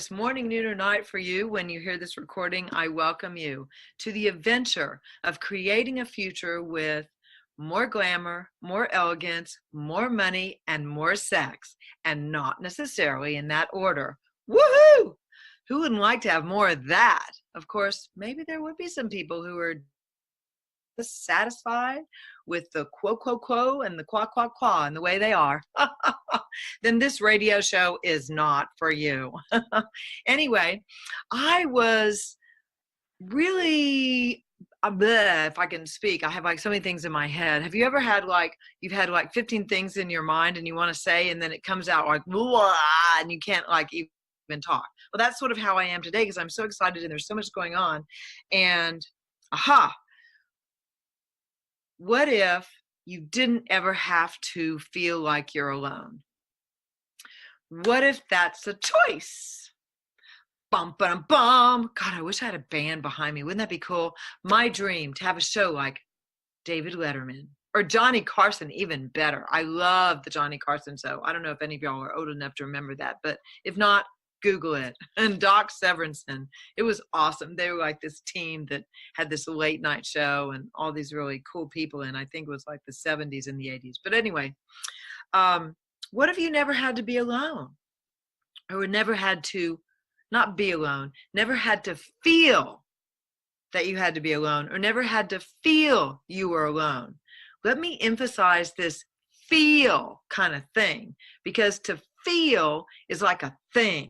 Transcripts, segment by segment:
it's morning, noon, or night for you when you hear this recording, I welcome you to the adventure of creating a future with more glamour, more elegance, more money, and more sex, and not necessarily in that order. Woohoo! Who wouldn't like to have more of that? Of course, maybe there would be some people who are satisfied with the quo and the qua and the way they are, then this radio show is not for you. Anyway, I was really if I can speak, I have like so many things in my head. Have you ever had you've had 15 things in your mind and you want to say, and then it comes out like, blah, and you can't even talk? Well, that's sort of how I am today because I'm so excited and there's so much going on. And what if you didn't ever have to feel like you're alone? What if that's a choice? Bum, bum, bum. God, I wish I had a band behind me. Wouldn't that be cool? My dream to have a show like David Letterman or Johnny Carson, even better. I love the Johnny Carson show. I don't know if any of y'all are old enough to remember that, but if not, Google it. And Doc Severinsen, it was awesome. They were like this team that had this late night show and all these really cool people. And I think it was like the 70s and the 80s. But anyway, what if you never had to be alone? Or never had to not be alone, never had to feel that you had to be alone, or never had to feel you were alone? Let me emphasize this feel kind of thing, because to feel is like a thing.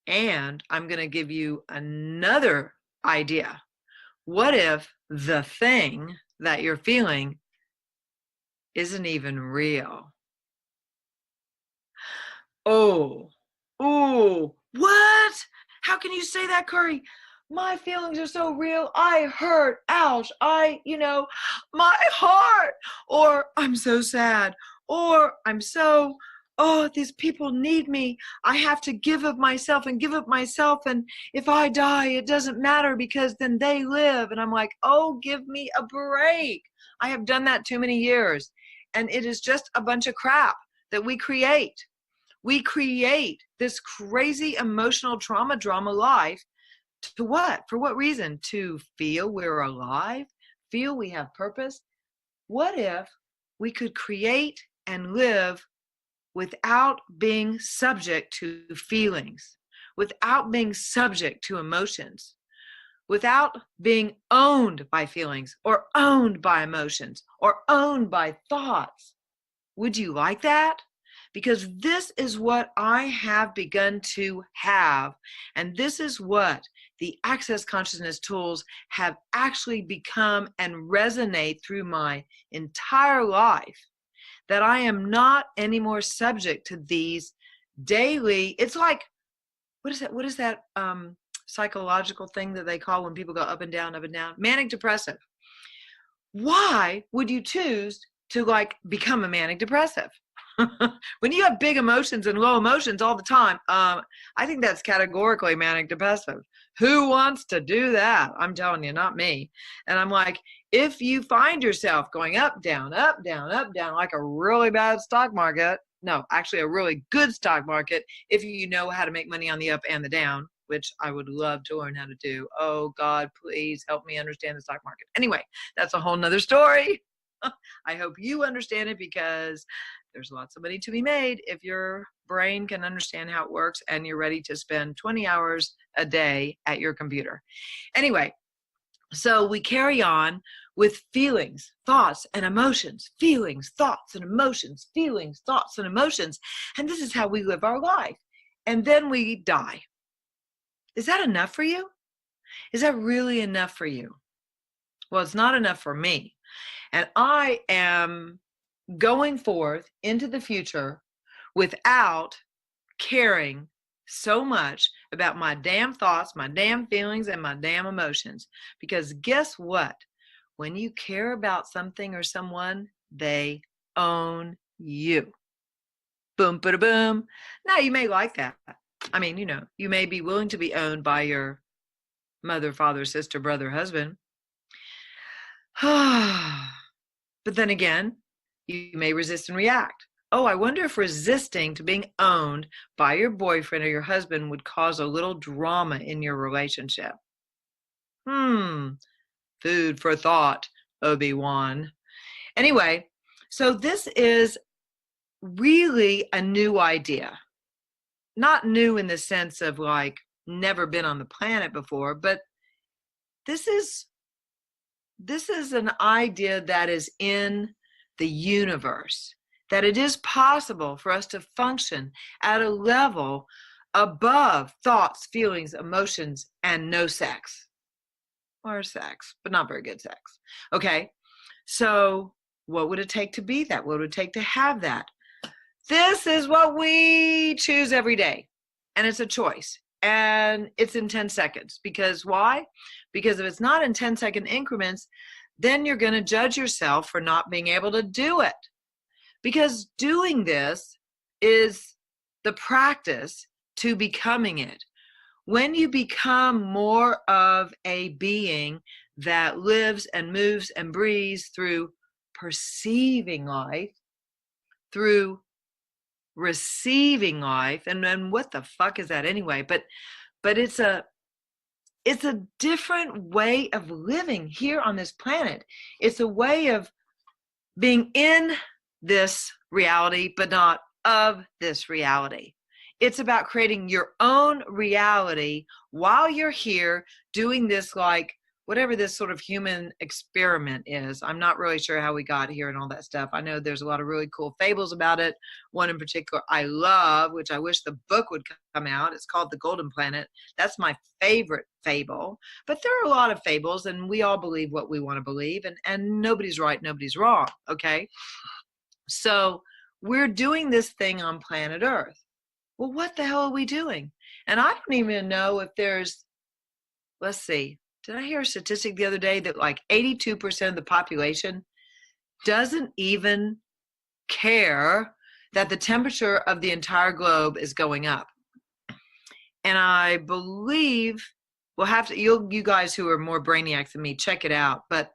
And I'm going to give you another idea. What if the thing that you're feeling isn't even real? Oh, what? How can you say that, Curry? My feelings are so real. I hurt. Ouch. My heart. Or I'm so sad. Or I'm so, these people need me. I have to give of myself and give of myself. And if I die, it doesn't matter because then they live. And I'm like, oh, give me a break. I have done that too many years. And it is just a bunch of crap that we create. We create this crazy emotional drama life. To what? For what reason? To feel we're alive? Feel we have purpose? What if we could create and live without being subject to feelings, without being subject to emotions, without being owned by feelings or owned by emotions or owned by thoughts? Would you like that? Because this is what I have begun to have. And this is what the Access Consciousness tools have actually become and resonate through my entire life. That I am not anymore subject to these daily, it's like, what is that psychological thing that they call when people go up and down, manic depressive. Why would you choose to become a manic depressive? When you have big emotions and low emotions all the time, I think that's categorically manic depressive. Who wants to do that? I'm telling you, not me. And I'm like, if you find yourself going up, down, like a really bad stock market, no, actually a really good stock market, if you know how to make money on the up and the down, which I would love to learn how to do. Oh God, please help me understand the stock market. Anyway, that's a whole nother story. I hope you understand it because there's lots of money to be made if your brain can understand how it works and you're ready to spend 20 hours a day at your computer. Anyway, so we carry on with feelings, thoughts, and emotions, feelings, thoughts, and emotions, feelings, thoughts, and emotions. And this is how we live our life. And then we die. Is that enough for you? Is that really enough for you? Well, it's not enough for me. And I am going forth into the future without caring so much about my damn thoughts, my damn feelings, and my damn emotions. Because guess what? When you care about something or someone, they own you. Boom, bada boom. Now, you may like that. I mean, you may be willing to be owned by your mother, father, sister, brother, husband. But then again, you may resist and react. Oh, I wonder if resisting to being owned by your boyfriend or your husband would cause a little drama in your relationship. Hmm, food for thought, Obi-Wan. Anyway, so this is really a new idea. Not new in the sense of like never been on the planet before, but this is an idea that is in the universe, that it is possible for us to function at a level above thoughts, feelings, emotions, and no sex. Or sex, but not very good sex. Okay, so what would it take to be that? What would it take to have that? This is what we choose every day. And it's a choice. And it's in 10 seconds. Because why? Because if it's not in 10-second increments, then you're going to judge yourself for not being able to do it. Because doing this is the practice to becoming it. When you become more of a being that lives and moves and breathes through perceiving life, through receiving life, and then what the fuck is that anyway? But it's a different way of living here on this planet. It's a way of being in this reality, but not of this reality. It's about creating your own reality while you're here doing this, like whatever this sort of human experiment is. I'm not really sure how we got here and all that stuff. I know there's a lot of really cool fables about it. One in particular I love, which I wish the book would come out. It's called The Golden Planet. That's my favorite fable. But there are a lot of fables, and we all believe what we want to believe, and nobody's right, nobody's wrong, okay? So we're doing this thing on planet Earth. Well, what the hell are we doing? And I don't even know if there's, let's see, did I hear a statistic the other day that like 82% of the population doesn't even care that the temperature of the entire globe is going up? And I believe we'll have to, you guys who are more brainiacs than me, check it out. But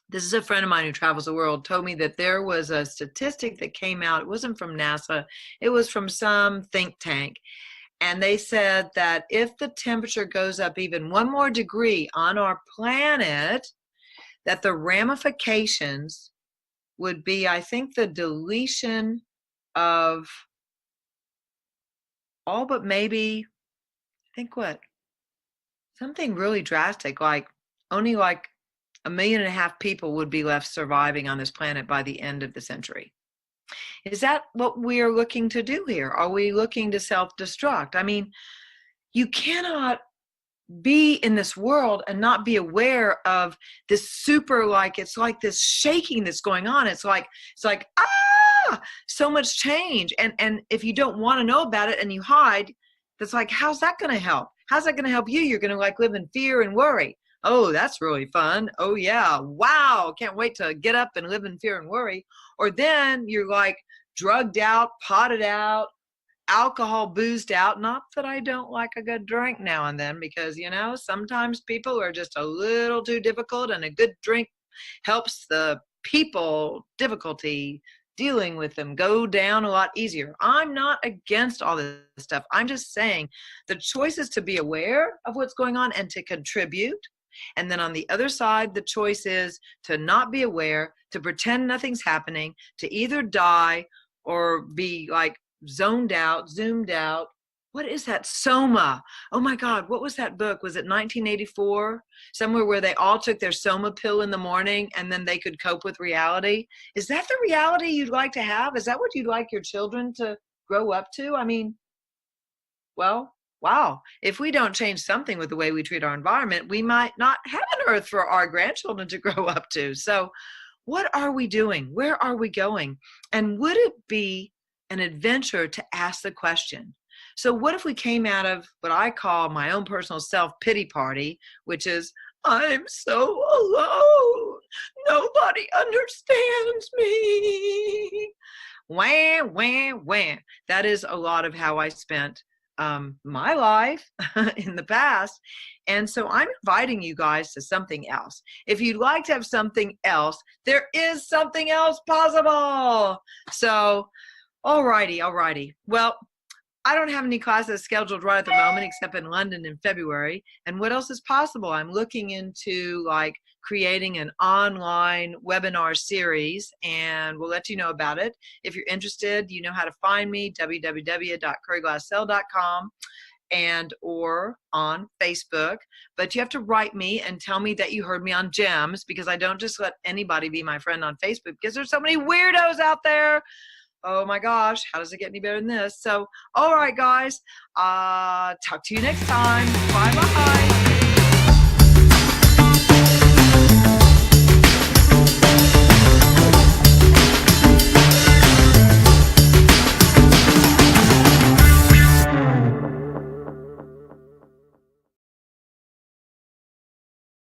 this is a friend of mine who travels the world, told me that there was a statistic that came out. It wasn't from NASA. It was from some think tank. And they said that if the temperature goes up even one more degree on our planet, that the ramifications would be, I think, the deletion of all but maybe, I think what? Something really drastic, like only like 1.5 million people would be left surviving on this planet by the end of the century. Is that what we are looking to do here? Are we looking to self-destruct? I mean, you cannot be in this world and not be aware of this super, like, it's like this shaking that's going on. It's like, so much change. And if you don't want to know about it and you hide, that's like, how's that going to help? How's that going to help you? You're going to like live in fear and worry. Oh, that's really fun. Oh yeah. Wow. Can't wait to get up and live in fear and worry. Or then you're like drugged out, potted out, alcohol boozed out. Not that I don't like a good drink now and then, because, you know, sometimes people are just a little too difficult, and a good drink helps the people difficulty dealing with them go down a lot easier. I'm not against all this stuff. I'm just saying the choice is to be aware of what's going on and to contribute. And then on the other side, the choice is to not be aware, to pretend nothing's happening, to either die or be like zoned out, zoomed out. What is that? Soma. Oh my God, what was that book? Was it 1984? Somewhere where they all took their Soma pill in the morning and then they could cope with reality. Is that the reality you'd like to have? Is that what you'd like your children to grow up to? I mean, well, wow. If we don't change something with the way we treat our environment, we might not have an earth for our grandchildren to grow up to. So what are we doing? Where are we going? And would it be an adventure to ask the question? So what if we came out of what I call my own personal self-pity party, which is, I'm so alone. Nobody understands me. Wham, wham, wham. That is a lot of how I spent my life in the past. And so I'm inviting you guys to something else. If you'd like to have something else, there is something else possible. So, alrighty. Well, I don't have any classes scheduled right at the moment except in London in February. And what else is possible? I'm looking into like creating an online webinar series, and we'll let you know about it. If you're interested, you know how to find me, www.curryglassell.com and or on Facebook. But you have to write me and tell me that you heard me on GEMS, because I don't just let anybody be my friend on Facebook, because there's so many weirdos out there. Oh my gosh, how does it get any better than this? So, all right, guys, talk to you next time. Bye-bye.